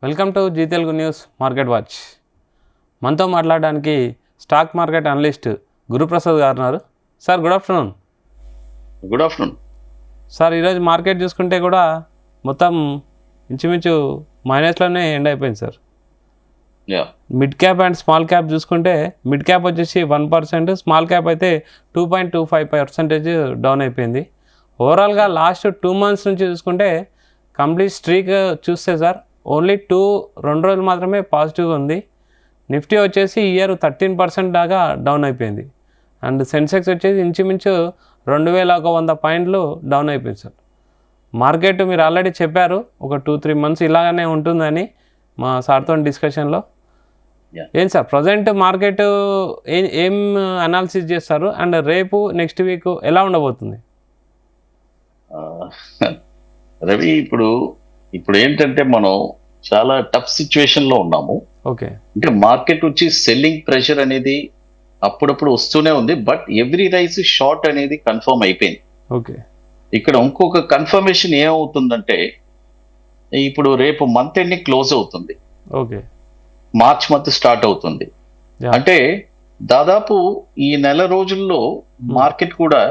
Welcome to Zee Telugu news market watch. మనతో మాట్లాడడానికి stock market analyst Guruprasad గారు ఉన్నారు. Sir good afternoon. Good afternoon sir, ఈరోజు మార్కెట్ చూసుకుంటే కూడా మొత్తం ఇంచుమించు మైనస్లోనే ఎండ్ అయిపోయింది సార్. Mid cap and small cap చూసుకుంటే మిడ్ క్యాప్ వచ్చేసి 1%, స్మాల్ క్యాప్ అయితే 2.25% డౌన్ అయిపోయింది. ఓవరాల్గా లాస్ట్ 2 months నుంచి చూసుకుంటే కంప్లీట్ స్ట్రీక్ చూస్తే సార్ ఓన్లీ 2 రోజులు మాత్రమే పాజిటివ్గా ఉంది. నిఫ్టీ వచ్చేసి ఇయర్ 13% దాకా డౌన్ అయిపోయింది. అండ్ సెన్సెక్స్ వచ్చేసి ఇంచుమించు 2100 పాయింట్లు డౌన్ అయిపోయింది సార్. మార్కెట్ మీరు ఆల్రెడీ చెప్పారు ఒక 2-3 months ఇలాగనే ఉంటుందని మా సార్తో డిస్కషన్లో. ఏం సార్ ప్రజెంట్ మార్కెట్ ఏం అనాలిసిస్ చేస్తారు అండ్ రేపు నెక్స్ట్ వీక్ ఎలా ఉండబోతుంది? రవి, ఇప్పుడు ఏంటంటే మనం చాలా టఫ్ సిచ్యువేషన్ లో ఉన్నాము. ఓకే, అంటే మార్కెట్ వచ్చి సెల్లింగ్ ప్రెషర్ అనేది అప్పుడప్పుడు వస్తూనే ఉంది, బట్ ఎవ్రీ రైస్ షార్ట్ అనేది కన్ఫర్మ్ అయిపోయింది. ఓకే, ఇక్కడ ఇంకొక కన్ఫర్మేషన్ ఏమవుతుందంటే ఇప్పుడు రేపు మంత్ ఎండింగ్ క్లోజ్ అవుతుంది. ఓకే, మార్చ్ మంత్ స్టార్ట్ అవుతుంది. అంటే దాదాపు ఈ నెల రోజుల్లో మార్కెట్ కూడా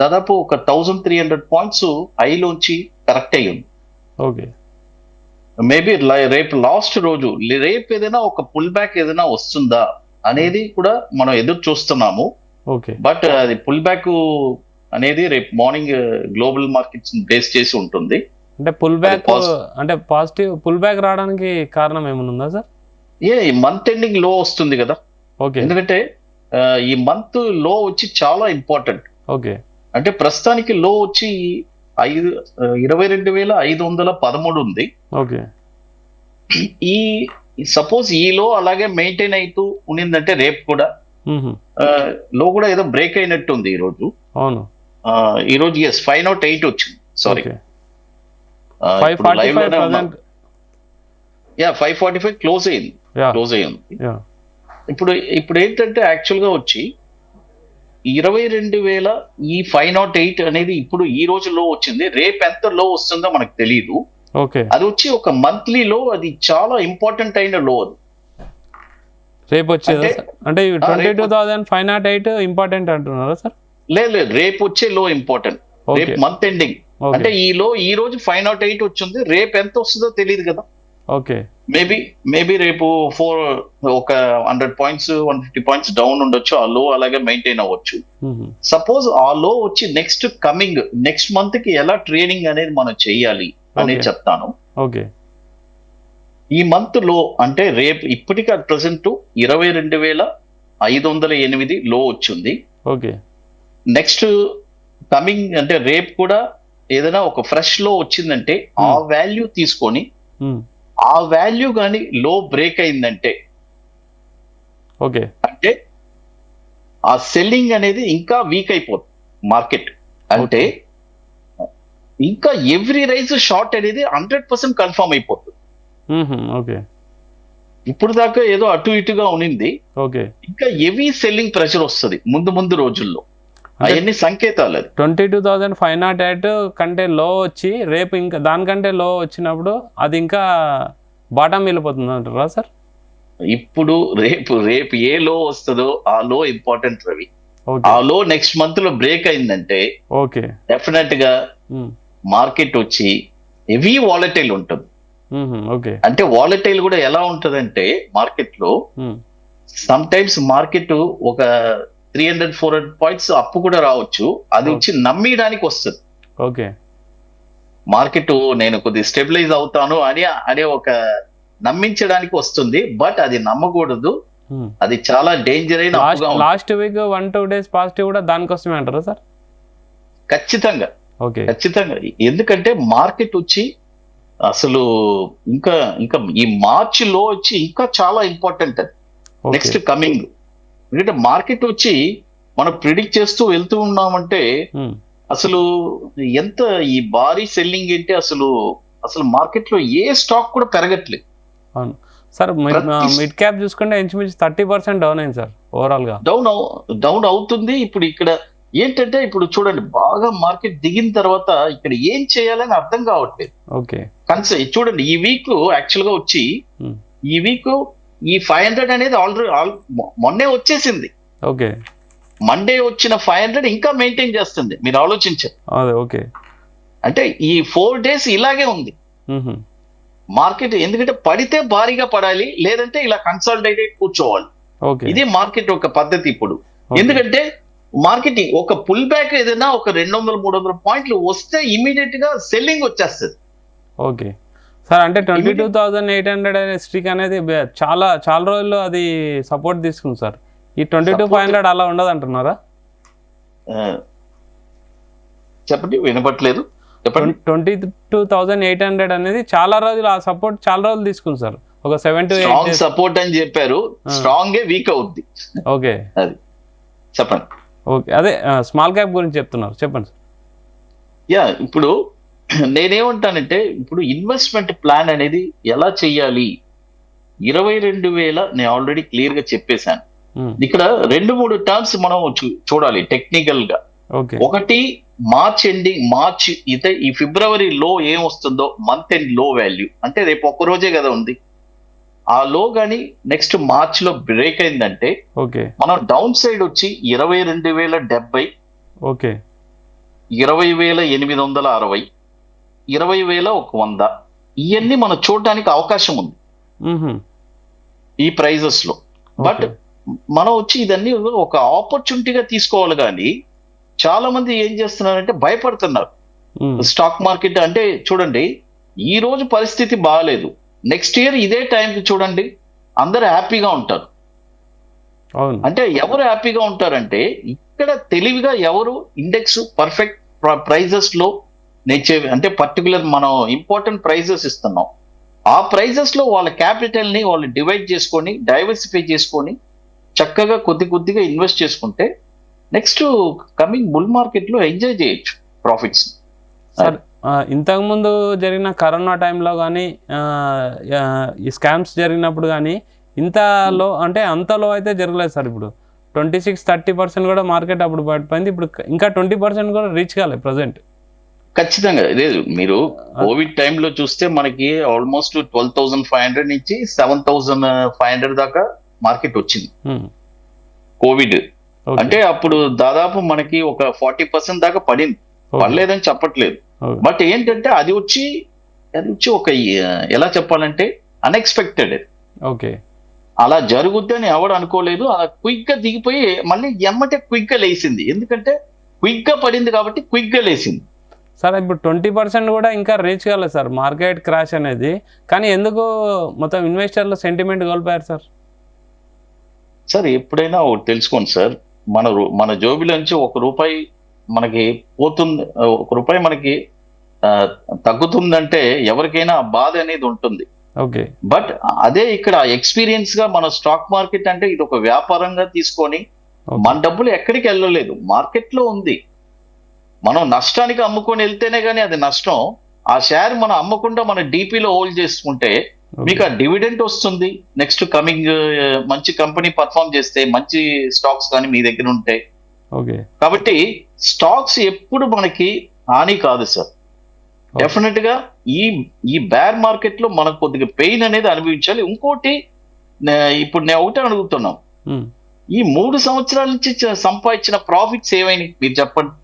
దాదాపు ఒక 1300 పాయింట్స్ హైలోంచి కరెక్ట్ అయ్యి ఉంది. ఓకే, మేబీ రేపు లాస్ట్ రోజు, రేపు ఏదైనా ఒక పుల్ బ్యాక్ ఏదైనా వస్తుందా అనేది కూడా మనం ఎదురు చూస్తున్నాము. ఓకే, బట్ అది పుల్ బ్యాక్ అనేది రేపు మార్నింగ్ గ్లోబల్ మార్కెట్స్ బేస్ చేసి ఉంటుంది. అంటే పుల్ బ్యాక్ అంటే పాజిటివ్ పుల్ బ్యాక్ రావడానికి కారణం ఏమైనా ఉందా సార్? ఈ మంత్ ఎండింగ్ లో వస్తుంది కదా. ఓకే, ఎందుకంటే ఈ మంత్ లో వచ్చి చాలా ఇంపార్టెంట్. ఓకే, అంటే ప్రస్తుతానికి లో వచ్చి 22,513 ఉంది. ఓకే, ఈ సపోజ్ ఈ లో అలాగే మెయింటైన్ అవుతూ ఉన్నిందంటే రేపు కూడా లో కూడా ఏదో బ్రేక్ అయినట్టు ఉంది ఈ రోజు. అవును, ఈ రోజు 508 వచ్చింది. సారీ, 545 క్లోజ్ అయింది. ఇప్పుడు ఏంటంటే యాక్చువల్ గా వచ్చి 22,000 ఈ 508 అనేది ఇప్పుడు ఈ రోజు లో వచ్చింది. రేపు ఎంత లో వస్తుందో మనకు తెలియదు. ఓకే, అది వచ్చి ఒక మంత్లీ లో, అది చాలా ఇంపార్టెంట్ అయిన లో. అది రేపు వచ్చేది అంటే 22,508 ఇంపార్టెంట్ అంటున్నారా సార్? లేదు, రేపు వచ్చే లో ఇంపార్టెంట్. రేపు మంత్ ఎండింగ్ అంటే ఈ లో ఈ రోజు 508 వచ్చింది. రేపు ఎంత వస్తుందో తెలియదు కదా. ఓకే, మేబీ రేపు ఒక 100 పాయింట్స్ 150 పాయింట్స్ డౌన్ ఉండొచ్చు. ఆ లో అలాగే మెయింటైన్ అవ్వచ్చు. సపోజ్ ఆ లో వచ్చి నెక్స్ట్ మంత్ కి ఎలా ట్రేడింగ్ అనేది మనం చెయ్యాలి అనేది చెప్తాను. ఓకే, ఈ మంత్ లో అంటే రేపు ఇప్పటికీ ప్రెసెంట్ 22,508 లో వచ్చింది. ఓకే, నెక్స్ట్ కమింగ్ అంటే రేపు కూడా ఏదైనా ఒక ఫ్రెష్ లో వచ్చిందంటే ఆ వాల్యూ తీసుకొని ఆ వాల్యూ కానీ లో బ్రేక్ అయిందంటే, ఓకే, అంటే ఆ సెల్లింగ్ అనేది ఇంకా వీక్ అయిపోతుంది మార్కెట్. అంటే ఇంకా ఎవ్రీ రైజ్ షార్ట్ అనేది 100% కన్ఫర్మ్ అయిపోతుంది. ఓకే, ఇప్పుడు దాకా ఏదో అటు ఇటుగా ఉనింది. ఓకే, ఇంకా హెవీ సెల్లింగ్ ప్రెషర్ వస్తుంది ముందు రోజుల్లో. అవన్నీ సంకేతాలు. అది 22,508 కంటే లో వచ్చి రేపు ఇంకా దానికంటే లో వచ్చినప్పుడు అది ఇంకా బాటం వెళ్ళిపోతుంది అంటారా సార్? ఇప్పుడు రేపు ఏ లో వస్తుందో ఆ లో ఇంపార్టెంట్ రవి. ఆ లో నెక్స్ట్ మంత్ లో బ్రేక్ అయిందంటే ఓకే డెఫినెట్ గా మార్కెట్ వచ్చి హెవీ వాలటైల్ ఉంటుంది. ఓకే, అంటే వాలటైల్ కూడా ఎలా ఉంటదంటే మార్కెట్ లో సమ్ టైమ్స్ మార్కెట్ ఒక 300-400 పాయింట్స్ అప్పు కూడా రావచ్చు. అది వచ్చి నమ్మడానికి వస్తుంది. ఓకే, మార్కెట్ నేను కొద్దిగా స్టెబిలైజ్ అవుతాను అనే ఒక నమ్మించడానికి వస్తుంది. బట్ అది నమ్మకూడదు. అది చాలా డేంజర్ అయిన లాస్ట్ వీక్ 1-2 days పాజిటివ్ కూడా దానికోసమే అంటారా సార్? ఖచ్చితంగా, ఓకే, ఖచ్చితంగా. ఎందుకంటే మార్కెట్ వచ్చి అసలు ఇంకా ఈ మార్చ్ లో వచ్చి ఇంకా చాలా ఇంపార్టెంట్. అది నెక్స్ట్ కమింగ్. ఎందుకంటే మార్కెట్ వచ్చి మనం ప్రిడిక్ట్ చేస్తూ వెళ్తూ ఉన్నామంటే అసలు ఎంత ఈ భారీ సెల్లింగ్ ఏంటి, అసలు మార్కెట్ లో ఏ స్టాక్ కూడా పెరగట్లేదు. అవును సార్, మిడ్ క్యాప్ చూసుకుంటే ఇంచుమించు 30% డౌన్ అయింది సార్. ఓవరాల్ గా డౌన్ అవుతుంది. ఇప్పుడు ఇక్కడ ఏంటంటే ఇప్పుడు చూడండి, బాగా మార్కెట్ దిగిన తర్వాత ఇక్కడ ఏం చేయాలని అర్థం కావట్లేదు. ఓకే. చూడండి, ఈ వీక్ యాక్చువల్ గా వచ్చి ఈ వీక్ ఈ 500 అనేది ఆల్రెడీ మొన్నే వచ్చేసింది. ఓకే. మండే వచ్చిన 500 ఇంకా మెయింటైన్ చేస్తుంది. మీరు ఆలోచించారు. ఓకే. అంటే ఈ 4 days ఇలాగే ఉంది మార్కెట్. ఎందుకంటే పడితే భారీగా పడాలి, లేదంటే ఇలా కన్సాలిడేట్ కూర్చోవాలి. ఇది మార్కెట్ ఒక పద్ధతి ఇప్పుడు. ఎందుకంటే మార్కెట్ ఒక పుల్ బ్యాక్ ఏదైనా ఒక 200-300 పాయింట్లు వస్తే ఇమీడియట్ గా సెల్లింగ్ వచ్చేస్తుంది. ఓకే సార్, అంటే 22,800 అనే స్ట్రీక్ అనేది చాలా చాలా రోజుల్లో అది సపోర్ట్ తీసుకుంది సార్. ఈ 22,500 అలా ఉండదు అంటున్నారా? చెప్పండి, వినపట్లేదు. 22,800 అనేది చాలా రోజులు ఆ సపోర్ట్ చాలా రోజులు తీసుకుంది సార్. ఒక 7 to 8 days సపోర్ట్ అని చెప్పారు. స్ట్రాంగ్ వీక్ అవుద్ది. ఓకే, అది చెప్పండి. ఓకే, అదే స్మాల్ క్యాప్ గురించి చెప్తున్నారు, చెప్పండి సార్. ఇప్పుడు నేనేమంటానంటే, ఇప్పుడు ఇన్వెస్ట్మెంట్ ప్లాన్ అనేది ఎలా చెయ్యాలి, 22,000 నేను ఆల్రెడీ క్లియర్ గా చెప్పేశాను. ఇక్కడ 2-3 టర్మ్స్ మనం చూడాలి టెక్నికల్ గా. ఒకటి మార్చ్ ఇదే ఈ ఫిబ్రవరి లో ఏం వస్తుందో, మంత్ ఎండ్ లో వాల్యూ అంటే రేపు ఒక్క రోజే కదా ఉంది. ఆ లో గానీ నెక్స్ట్ మార్చ్ లో బ్రేక్ అయిందంటే మనం డౌన్ సైడ్ వచ్చి 22,070, 20,860, 20,100 ఇవన్నీ మనం చూడడానికి అవకాశం ఉంది ఈ ప్రైజెస్ లో. బట్ మనం వచ్చి ఇదన్నీ ఒక ఆపర్చునిటీగా తీసుకోవాలి. కానీ చాలా మంది ఏం చేస్తున్నారంటే భయపడుతున్నారు. స్టాక్ మార్కెట్ అంటే చూడండి, ఈ రోజు పరిస్థితి బాగాలేదు, నెక్స్ట్ ఇయర్ ఇదే టైంకి చూడండి అందరూ హ్యాపీగా ఉంటారు. అంటే ఎవరు హ్యాపీగా ఉంటారంటే, ఇక్కడ తెలివిగా ఎవరు ఇండెక్స్ పర్ఫెక్ట్ ప్రైజెస్ లో అంటే పర్టికులర్ మనం ఇంపార్టెంట్ ప్రైజెస్ ఇస్తున్నాం, ఆ ప్రైజెస్ లో వాళ్ళ క్యాపిటల్ ని వాళ్ళు డివైడ్ చేసుకొని డైవర్సిఫై చేసుకొని చక్కగా కొద్దిగా ఇన్వెస్ట్ చేసుకుంటే నెక్స్ట్ కమింగ్ బుల్ మార్కెట్ లో ఎంజాయ్ చేయొచ్చు ప్రాఫిట్స్. సార్, ఇంతకుముందు జరిగిన కరోనా టైంలో కానీ ఈ స్కామ్స్ జరిగినప్పుడు కానీ ఇంత లో అంటే అంత లో అయితే జరగలేదు సార్. ఇప్పుడు 26-30% కూడా మార్కెట్ అప్పుడు పడిపోయింది. ఇప్పుడు ఇంకా 20% కూడా రీచ్ కాలేదు ప్రజెంట్. ఖచ్చితంగా లేదు. మీరు కోవిడ్ టైంలో చూస్తే మనకి ఆల్మోస్ట్ 12,500 నుంచి 7,500 దాకా మార్కెట్ వచ్చింది కోవిడ్. అంటే అప్పుడు దాదాపు మనకి ఒక 40% దాకా పడింది. పడలేదని చెప్పట్లేదు, బట్ ఏంటంటే అది వచ్చి ఒక ఎలా చెప్పాలంటే అన్ఎక్స్పెక్టెడ్. ఓకే, అలా జరుగుద్దని ఎవడు అనుకోలేదు. అలా క్విక్ గా దిగిపోయి మళ్ళీ ఎమ్మటే క్విక్ గా లేసింది. ఎందుకంటే క్విక్ గా పడింది కాబట్టి క్విక్ గా లేసింది. సార్, ఇప్పుడు 20% కూడా ఇంకా రీచ్ కాలేదు సార్ మార్కెట్ క్రాష్ అనేది. కానీ ఎందుకు మొత్తం ఇన్వెస్టర్ల సెంటిమెంట్ కోల్పోయారు సార్? సార్, ఎప్పుడైనా ఒకటి తెలుసుకోండి సార్, మన జోబిలో నుంచి ₹1 మనకి పోతుంది, ₹1 మనకి తగ్గుతుందంటే ఎవరికైనా బాధ అనేది ఉంటుంది. ఓకే, బట్ అదే ఇక్కడ ఎక్స్పీరియన్స్ గా మన స్టాక్ మార్కెట్ అంటే ఇది ఒక వ్యాపారంగా తీసుకొని మన డబ్బులు ఎక్కడికి వెళ్ళలేదు, మార్కెట్ లో ఉంది. మనం నష్టానికి అమ్ముకొని వెళ్తేనే కానీ అది నష్టం. ఆ షేర్ మనం అమ్మకుండా మన డీపీలో హోల్డ్ చేసుకుంటే మీకు ఆ డివిడెంట్ వస్తుంది. నెక్స్ట్ కమింగ్ మంచి కంపెనీ పర్ఫార్మ్ చేస్తే, మంచి స్టాక్స్ కానీ మీ దగ్గర ఉంటాయి. కాబట్టి స్టాక్స్ ఎప్పుడు మనకి హాని కాదు సార్. డెఫినెట్ గా ఈ బేర్ మార్కెట్ లో మనకు కొద్దిగా పెయిన్ అనేది అనుభవించాలి. ఇంకోటి ఇప్పుడు నేను ఒకటే అడుగుతున్నాం, ఈ 3 సంవత్సరాల నుంచి సంపాదించిన ప్రాఫిట్స్ ఏమైనా మీరు చెప్పండి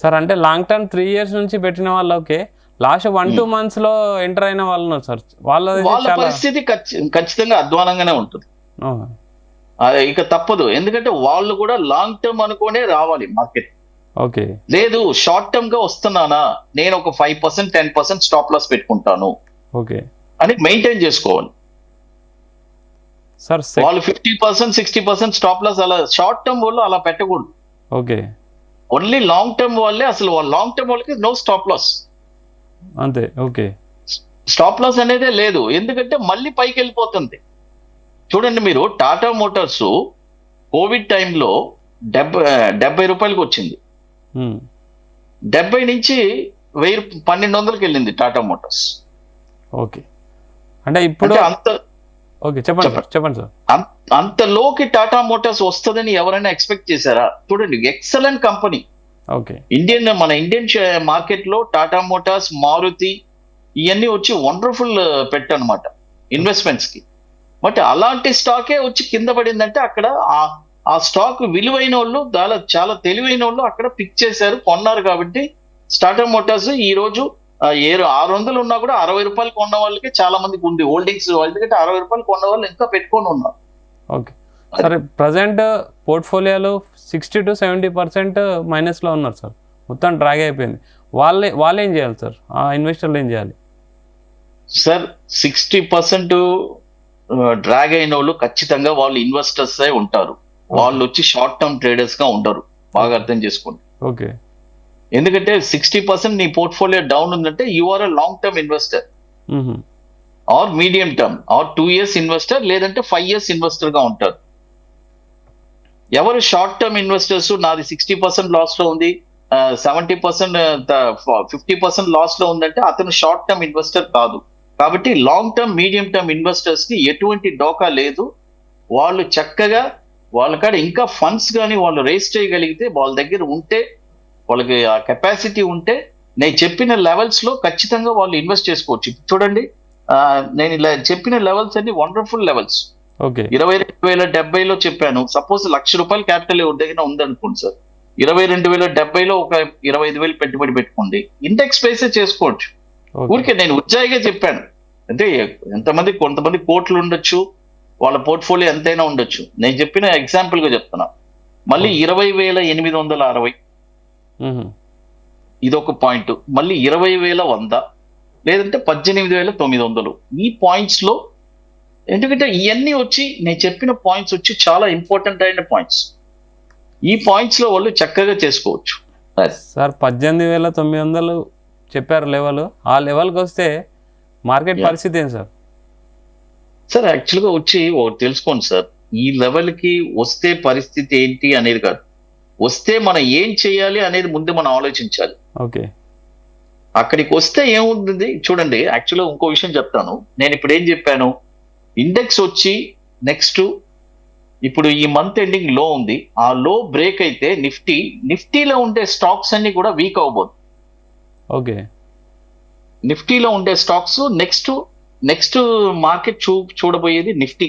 సార్. అంటే లాంగ్ టర్మ్ 3 years నుంచి పెట్టిన వాళ్ళు ఓకే, లాస్ట్ 1-2 months లో ఎంటర్ అయిన వాళ్ళు ఉన్నారు సార్. వాళ్ళ పరిస్థితి ఖచ్చితంగా అధ్వానంగానే ఉంటుంది. ఇక తప్పదు, ఎందుకంటే వాళ్ళు కూడా లాంగ్ టర్మ్ అనుకోనే రావాలి మార్కెట్. ఓకే, లేదు షార్ట్ టర్మ్ గా వస్తున్నానా, నేను ఒక 5%, 10% స్టాప్ లాస్ పెట్టుకుంటాను ఓకే అని మెయింటైన్ చేసుకోవాలి సార్. వాళ్ళు 50%, 60% స్టాప్ లాస్ అలా షార్ట్ టర్మ్ వాళ్ళు అలా పెట్టకూడదు. ఓకే, ఓన్లీ లాంగ్ టర్మ్ వాళ్ళే, అసలు లాంగ్ టర్మ్ వాళ్ళకి నో స్టాప్ లాస్ అంతే. ఓకే, స్టాప్ లాస్ అనేదే లేదు, ఎందుకంటే మళ్ళీ పైకి వెళ్ళిపోతుంది. చూడండి, మీరు టాటా మోటార్స్ కోవిడ్ టైంలో ₹70 వచ్చింది, 70 నుంచి 1,200 వెళ్ళింది టాటా మోటార్స్. ఓకే, అంటే ఇప్పుడు ఓకే, చెప్పండి సార్. అంత లోకి టాటా మోటార్స్ వస్తుందని ఎవరైనా ఎక్స్పెక్ట్ చేశారా? చూడండి, ఎక్సలెంట్ కంపెనీ. ఓకే, మన ఇండియన్ మార్కెట్ లో టాటా మోటార్స్, మారుతి ఇవన్నీ వచ్చి వండర్ఫుల్ పెట్టనమాట ఇన్వెస్ట్మెంట్స్ కి. బట్ అలాంటి స్టాకే వచ్చి కింద పడిందంటే అక్కడ ఆ స్టాక్ విలువైన వాళ్ళు చాలా తెలివైన వాళ్ళు అక్కడ పిక్ చేశారు, కొన్నారు. కాబట్టి టాటా మోటార్స్ ఈ రోజు 600 ఉన్నా కూడా 60 రూపాయలు కొన్న వాళ్ళకి చాలా మందికి ఉంది హోల్డింగ్స్. ఎందుకంటే 60 రూపాయలు కొన్న వాళ్ళు ఇంకా పెట్టుకొని ఉన్నారు. ఓకే, సరే. ప్రజెంట్ పోర్ట్ఫోలియోలో 60 to 70% మైనస్లో ఉన్నారు సార్. మొత్తం డ్రాగ్ అయిపోయింది. వాళ్ళు ఏం చేయాలి సార్? ఆ ఇన్వెస్టర్లు ఏం చేయాలి సార్? 60% డ్రాగ్ అయిన వాళ్ళు ఖచ్చితంగా వాళ్ళు ఇన్వెస్టర్స్ ఉంటారు. వాళ్ళు వచ్చి షార్ట్ టర్మ్ ట్రేడర్స్ గా ఉండరు. బాగా అర్థం చేసుకోండి. ఓకే, ఎందుకంటే 60% నీ పోర్ట్ఫోలియో డౌన్ ఉందంటే you are a long term investor or medium term or 2 years investor, లేదంటే 5 years ఇన్వెస్టర్ గా ఉంటారు. ఎవరు షార్ట్ టర్మ్ ఇన్వెస్టర్స్ నాది 60% లాస్ లో ఉంది, 70% 50% లాస్ లో ఉందంటే అతను షార్ట్ టర్మ్ ఇన్వెస్టర్ కాదు. కాబట్టి long term, medium term investors కి ఎటువంటి డోకా లేదు. వాళ్ళు చక్కగా వాళ్ళ కాడ ఇంకా ఫండ్స్ కానీ వాళ్ళు రేస్ చేయగలిగితే, వాళ్ళ దగ్గర ఉంటే, వాళ్ళకి ఆ కెపాసిటీ ఉంటే, నేను చెప్పిన లెవెల్స్ లో ఖచ్చితంగా వాళ్ళు ఇన్వెస్ట్ చేసుకోవచ్చు. చూడండి, నేను ఇలా చెప్పిన లెవెల్స్ అన్ని వండర్ఫుల్ లెవెల్స్. ఓకే, 22,070లో చెప్పాను. సపోజ్ ₹1,00,000 క్యాపిటల్ ఎవరి దగ్గర ఉందనుకోండి సార్, 22,070లో ఒక 25,000 పెట్టుబడి పెట్టుకోండి. ఇండెక్స్ బేసే చేసుకోవచ్చు. ఊరికే నేను ఉజ్జాయిగా చెప్పాను. అంటే కొంతమంది కోట్లు ఉండొచ్చు, వాళ్ళ పోర్ట్ఫోలియో ఎంతైనా ఉండొచ్చు. నేను చెప్పిన ఎగ్జాంపుల్ గా చెప్తున్నా. మళ్ళీ 20,860 ఇదొక పాయింట్. మళ్ళీ 20,100, లేదంటే 18,900. ఈ పాయింట్స్ లో, ఎందుకంటే ఇవన్నీ వచ్చి నేను చెప్పిన పాయింట్స్ వచ్చి చాలా ఇంపార్టెంట్ అయిన పాయింట్స్. ఈ పాయింట్స్ లో వాళ్ళు చక్కగా చేసుకోవచ్చు. సార్ 18,900 చెప్పారు లెవెల్. ఆ లెవెల్కి వస్తే మార్కెట్ పరిస్థితి ఏంటి సార్? సార్ యాక్చువల్గా వచ్చి ఒకటి తెలుసుకోండి సార్, ఈ లెవెల్కి వస్తే పరిస్థితి ఏంటి అనేది కాదు, వస్తే మనం ఏం చేయాలి అనేది ముందు మనం ఆలోచించాలి. ఓకే, అక్కడికి వస్తే ఏముంటుంది చూడండి. యాక్చువల్గా ఇంకో విషయం చెప్తాను. నేను ఇప్పుడు ఏం చెప్పాను, ఇండెక్స్ వచ్చి నెక్స్ట్ ఇప్పుడు ఈ మంత్ ఎండింగ్ లో ఉంది. ఆ లో బ్రేక్ అయితే నిఫ్టీలో ఉండే స్టాక్స్ అన్ని కూడా వీక్ అవబోదు. ఓకే, నిఫ్టీలో ఉండే స్టాక్స్ నెక్స్ట్ మార్కెట్ చూడబోయేది నిఫ్టీ.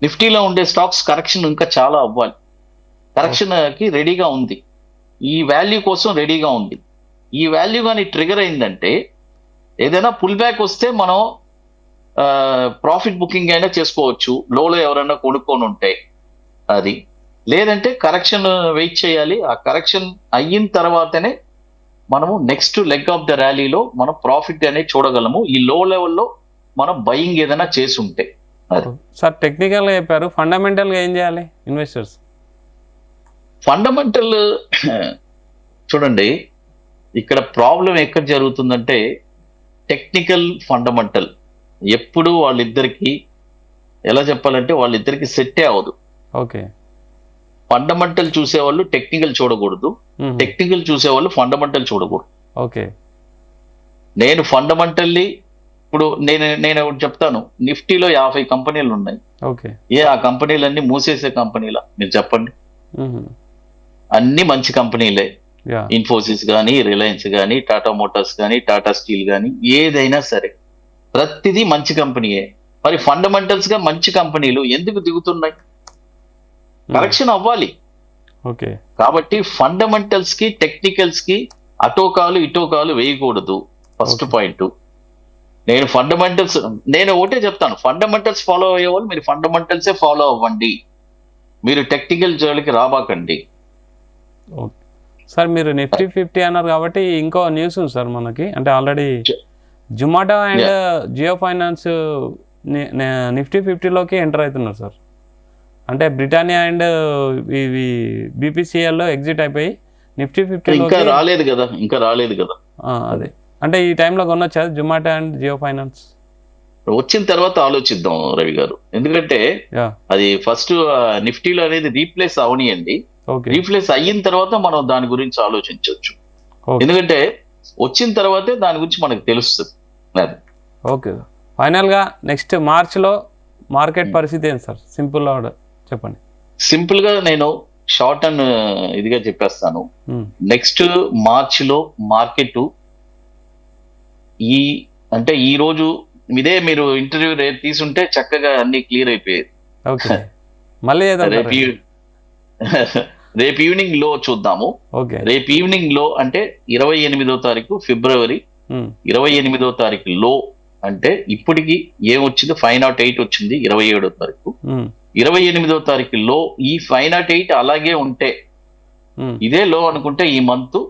నిఫ్టీలో ఉండే స్టాక్స్ కరెక్షన్ ఇంకా చాలా అవ్వాలి. కరెక్షన్ కి రెడీగా ఉంది, ఈ వాల్యూ కోసం రెడీగా ఉంది. ఈ వాల్యూ కానీ ట్రిగర్ అయిందంటే, ఏదైనా పుల్ బ్యాక్ వస్తే మనం ప్రాఫిట్ బుకింగ్ అయినా చేసుకోవచ్చు. లోలో ఎవరైనా కొనుక్కొని ఉంటే అది, లేదంటే కరెక్షన్ వెయిట్ చేయాలి. ఆ కరెక్షన్ అయిన తర్వాతనే మనము నెక్స్ట్ లెగ్ ఆఫ్ ద ర్యాలీలో మనం ప్రాఫిట్ అనేది చూడగలము. ఈ లో లెవెల్లో మనం బయింగ్ ఏదైనా చేసి ఉంటే. సార్ టెక్నికల్ గా చెప్పారు, ఫండమెంటల్ గా ఏం చేయాలి ఇన్వెస్టర్స్? ఫండమెంటల్ చూడండి, ఇక్కడ ప్రాబ్లం ఎక్కడ జరుగుతుందంటే, టెక్నికల్ ఫండమెంటల్ ఎప్పుడు వాళ్ళిద్దరికి ఎలా చెప్పాలంటే వాళ్ళిద్దరికి సెట్టే అవ్వదు. ఓకే, ఫండమెంటల్ చూసేవాళ్ళు టెక్నికల్ చూడకూడదు, టెక్నికల్ చూసేవాళ్ళు ఫండమెంటల్ చూడకూడదు. ఓకే, నేను ఫండమెంటల్లీ ఇప్పుడు నేను ఒకటి చెప్తాను. నిఫ్టీలో 50 కంపెనీలు ఉన్నాయి. ఓకే, ఆ కంపెనీలన్నీ మూసేసే కంపెనీలా? మీరు చెప్పండి. అన్ని మంచి కంపెనీలే. ఇన్ఫోసిస్ కానీ, రిలయన్స్ కానీ, టాటా మోటార్స్ కానీ, టాటా స్టీల్ కానీ, ఏదైనా సరే ప్రతిదీ మంచి కంపెనీయే. మరి ఫండమెంటల్స్ గా మంచి కంపెనీలు ఎందుకు దిగుతున్నాయి? కరెక్షన్ అవ్వాలి. ఓకే, కాబట్టి ఫండమెంటల్స్ కి టెక్నికల్స్ కి అటోకాలు ఇటోకాలు వేయకూడదు. First point. నేను ఒకటే చెప్తాను, ఫండమెంటల్స్ ఫాలో అయ్యేవాళ్ళు మీరు ఫండమెంటల్సే ఫాలో అవ్వండి, మీరు టెక్నికల్ జోలికి రాబాకండి. సార్ మీరు నిఫ్టీ 50 అన్నారు కాబట్టి ఇంకో న్యూస్ ఉంది సార్ మనకి. అంటే already Zomato and Jio finance Nifty 50లోకి ఎంటర్ అవుతున్నారు సార్. అంటే బ్రిటానియా అండ్ ఇవి బీపీసీఎల్లో ఎగ్జిట్ అయిపోయి నిఫ్టీ 50 ఇంకా రాలేదు కదా. అదే అంటే ఈ టైంలో కొనొచ్చా జొమాటో అండ్ జియో ఫైనాన్స్? వచ్చిన తర్వాత ఆలోచిద్దాం రవి గారు. ఎందుకంటే అది ఫస్ట్ నిఫ్టీలో అనేది రీప్లేస్ అవనియండి. రీప్లేస్ అయిన తర్వాత మనం దాని గురించి ఆలోచించవచ్చు. ఎందుకంటే వచ్చిన తర్వాతే దాని గురించి మనకు తెలుస్తుంది. ఓకే, ఫైనల్గా నెక్స్ట్ మార్చ్లో మార్కెట్ పరిస్థితి ఏంటి సార్? సింపుల్గా చెప్పండి. సింపుల్ గా నేను షార్ట్ అండ్ ఇదిగా చెప్పేస్తాను. నెక్స్ట్ మార్చ్ లో మార్కెట్ అంటే ఈ రోజు ఇదే మీరు ఇంటర్వ్యూ రేపు తీసుంటే చక్కగా అన్ని క్లియర్ అయిపోయేది. ఓకే, మళ్ళీ రేపు ఈవినింగ్ లో చూద్దాము. ఓకే, రేపు ఈవినింగ్ లో అంటే 28వ తారీఖు ఫిబ్రవరి 28వ తారీఖు లో అంటే ఇప్పటికి ఏమొచ్చింది 508 వచ్చింది 27వ తారీఖు. 28వ తారీఖు లో ఈ 508 అలాగే ఉంటే ఇదే లో అనుకుంటే ఈ మంత్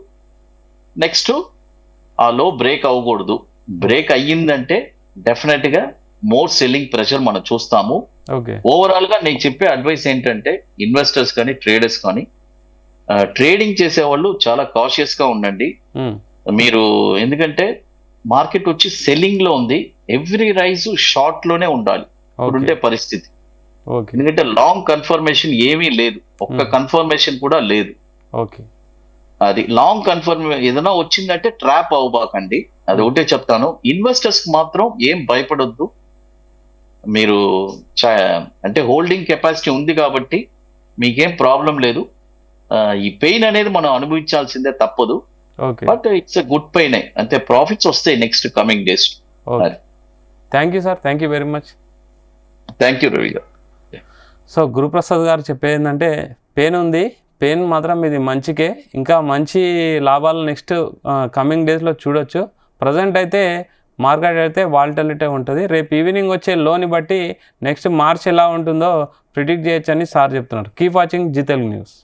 నెక్స్ట్ ఆ లో బ్రేక్ అవ్వకూడదు. బ్రేక్ అయ్యిందంటే డెఫినెట్ గా మోర్ సెల్లింగ్ ప్రెషర్ మనం చూస్తాము. ఓవరాల్ గా నేను చెప్పే అడ్వైస్ ఏంటంటే ఇన్వెస్టర్స్ కానీ ట్రేడర్స్ కానీ ట్రేడింగ్ చేసే వాళ్ళు చాలా కాషియస్ గా ఉండండి మీరు. ఎందుకంటే మార్కెట్ వచ్చి సెల్లింగ్ లో ఉంది. ఎవ్రీ రైజ్ షార్ట్ లోనే ఉండాలి ఇప్పుడుండే పరిస్థితి. ఎందుకంటే లాంగ్ కన్ఫర్మేషన్ ఏమీ లేదు, ఒక్క కన్ఫర్మేషన్ కూడా లేదు. అది లాంగ్ కన్ఫర్మేషన్ ఏదైనా వచ్చిందంటే ట్రాప్ అవ్వబాకండి, అది ఒకటే చెప్తాను. ఇన్వెస్టర్స్ కి మాత్రం ఏం భయపడొద్దు. మీరు అంటే హోల్డింగ్ కెపాసిటీ ఉంది కాబట్టి మీకేం ప్రాబ్లం లేదు. ఈ పెయిన్ అనేది మనం అనుభవించాల్సిందే, తప్పదు. But it's a good pain, అంటే ప్రాఫిట్స్ వస్తాయి next coming days. Thank you sir, thank you very much. Thank you Ravi గారు. సో గురుప్రసాద్ గారు చెప్పేది ఏంటంటే పెయిన్ ఉంది, పెయిన్ మాత్రం ఇది మంచికే, ఇంకా మంచి లాభాలు నెక్స్ట్ కమింగ్ డేస్లో చూడొచ్చు. ప్రజెంట్ అయితే మార్కెట్ అయితే వాలటిలిటీ ఉంటుంది. రేపు ఈవినింగ్ వచ్చే లోని బట్టి నెక్స్ట్ మార్చ్ ఎలా ఉంటుందో ప్రిడిక్ట్ చేయొచ్చని సార్ చెప్తున్నారు. Keep watching Zee Telugu news.